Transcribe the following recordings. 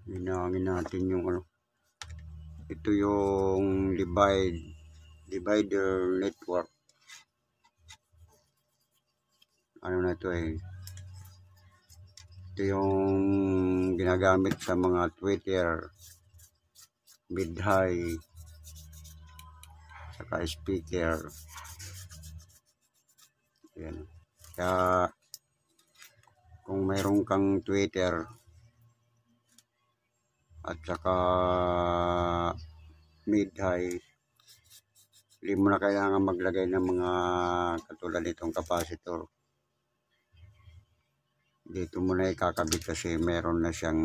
Hinangin natin yung ano. Ito yung divider network. Ano na ito eh. Ito yung ginagamit sa mga Twitter, mid-high, saka speaker. Yan. Kaya kung mayroon kang Twitter at saka mid-high, hindi mo na kailangan maglagay ng mga katulad nitong capacitor. Dito mo na ikakabit kasi meron na siyang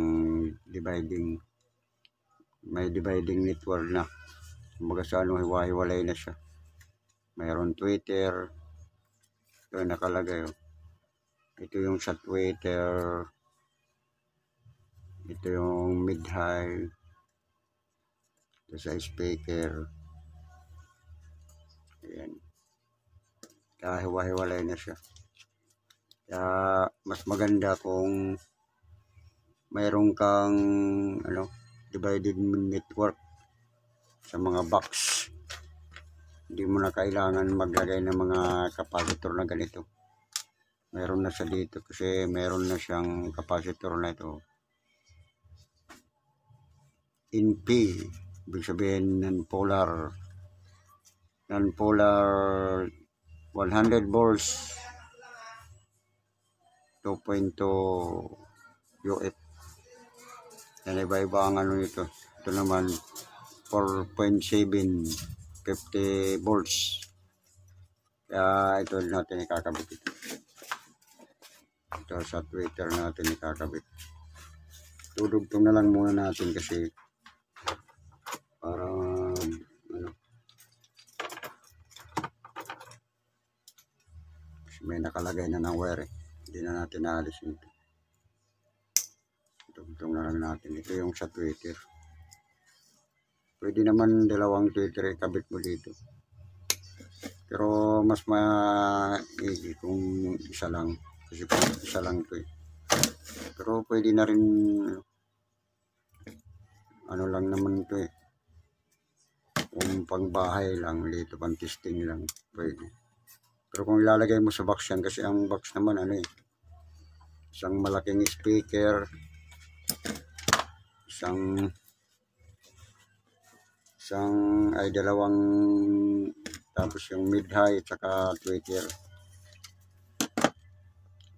may dividing network na. Kumbaga sa ano, hiwa-hiwalay na siya. Mayroon Twitter. Ito nakalagay. Oh. Ito yung sa Twitter. Ito yung mid-high. Ito sa speaker. Ayan. Kaya hiwa-hiwalay na siya. Kaya mas maganda kung mayroon kang divided network sa mga box. Hindi mo na kailangan maglagay ng mga capacitor na ganito. Meron na siya dito kasi meron na siyang capacitor na ito. NP, ibig sabihin non-polar 100 volts 2.2 UF. Yan, iba-iba ang ano nito. Ito naman 4.7 50 volts. Kaya ito natin ikakabit ito. Ito sa Twitter natin ikakabit. Tudugtong na lang muna natin kasi para may nakalagay na ng wire eh. Hindi na natin naalisin ito. Tugtong na lang natin. Ito yung sa Twitter. Pwede naman dalawang Twitter ikabit mo dito. Pero mas maigi kung isa lang. Kasi kung isa lang ito eh. Pero pwede na rin ano lang naman ito eh. Kung pangbahay lang, dito pang testing lang. Pwede. Pero kung ilalagay mo sa box yan, kasi ang box naman ano eh. Isang malaking speaker. Dalawang tapos yung mid-high at saka Twitter.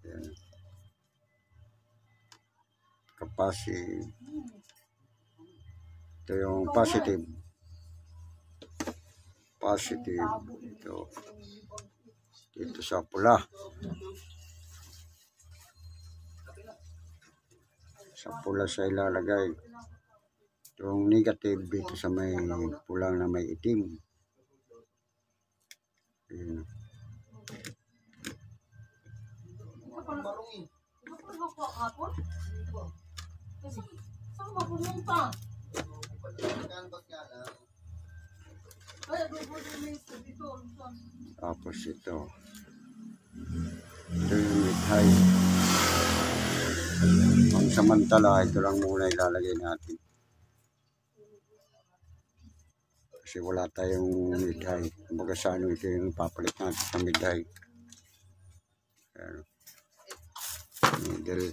Ayan. Capacity. Ito yung positive. Ito sa pula. Sa pula sa ilalagay. Itong negative dito sa may pulang na may itim. Ayan. Tapos ito yung mid-high. Ang samantala, ito lang muna ilalagay natin. Kasi wala tayong mid-high. Kumbaga sa ano, ito yung papalit natin sa mid-high. Middle.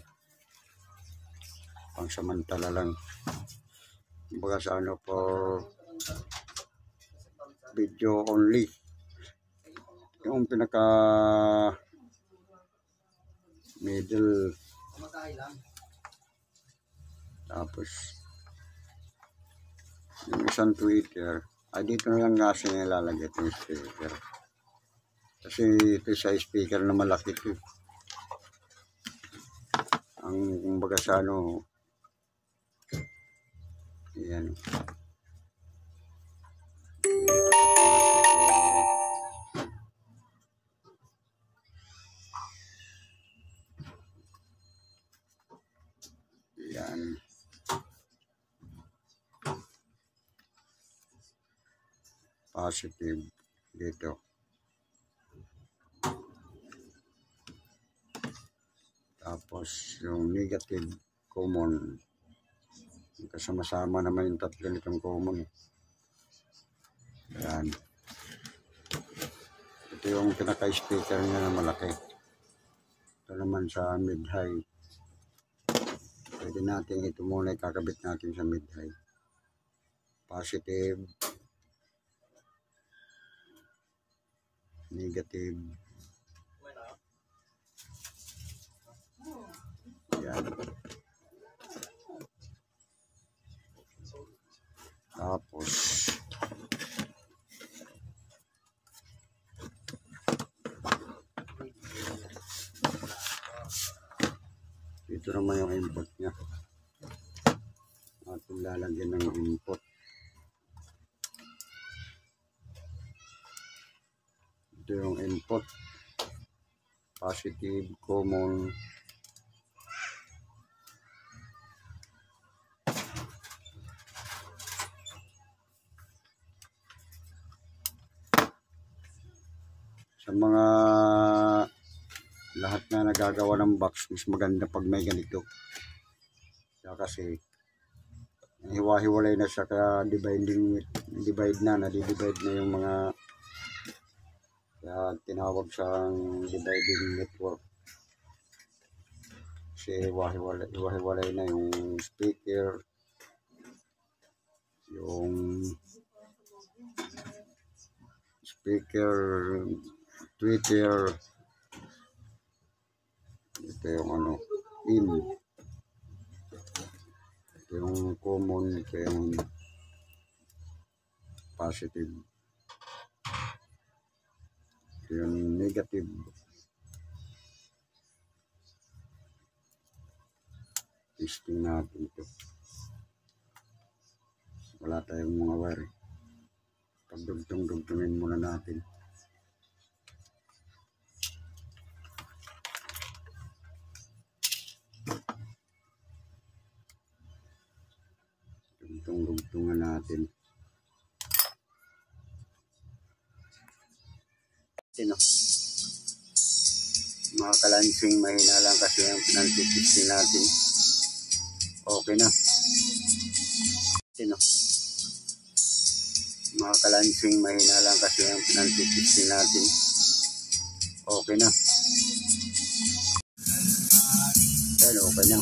Pang samantala lang. Kumbaga sa ano, for video only. Yung pinaka middle. Tapos yung isang Twitter. Dito na lang kasi nilalagay itong speaker. Kasi ito sa speaker na malaki ito. Ang kumbaga sa ano, yan. Yan. Positive dito. Tapos yung negative common Kasama-sama naman yung tatlo nitong common. Ayan. Ito yung pinaka-speaker niya na malaki. Ito naman sa mid-high. Pwede natin ito muna ikakabit natin sa mid-high. Positive. Negative. Ayan. Tapos ito naman yung input niya. At lalagyan ng input. Ito yung input. Positive, common. Sa mga lahat na nagagawa ng box, mas maganda pag may ganito. Kaya kasi hiwa-hiwalay na siya, kaya divide na yung mga, kaya tinawag siyang dividing network. Kasi hiwa-hiwalay na yung speaker, Twitter, ito yung ito yung common, ito yung positive, ito yung negative. Testing natin ito. Wala tayong mga wire. Pagdugtong-dugtungin muna natin. Dugtungan natin. Sino? Mga kalansing, mahina lang kasi ang pinag-testing natin. Okay na. Sino? Mga kalansing, mahina lang kasi ang pinag-testing natin. Okay na. Pero okay na.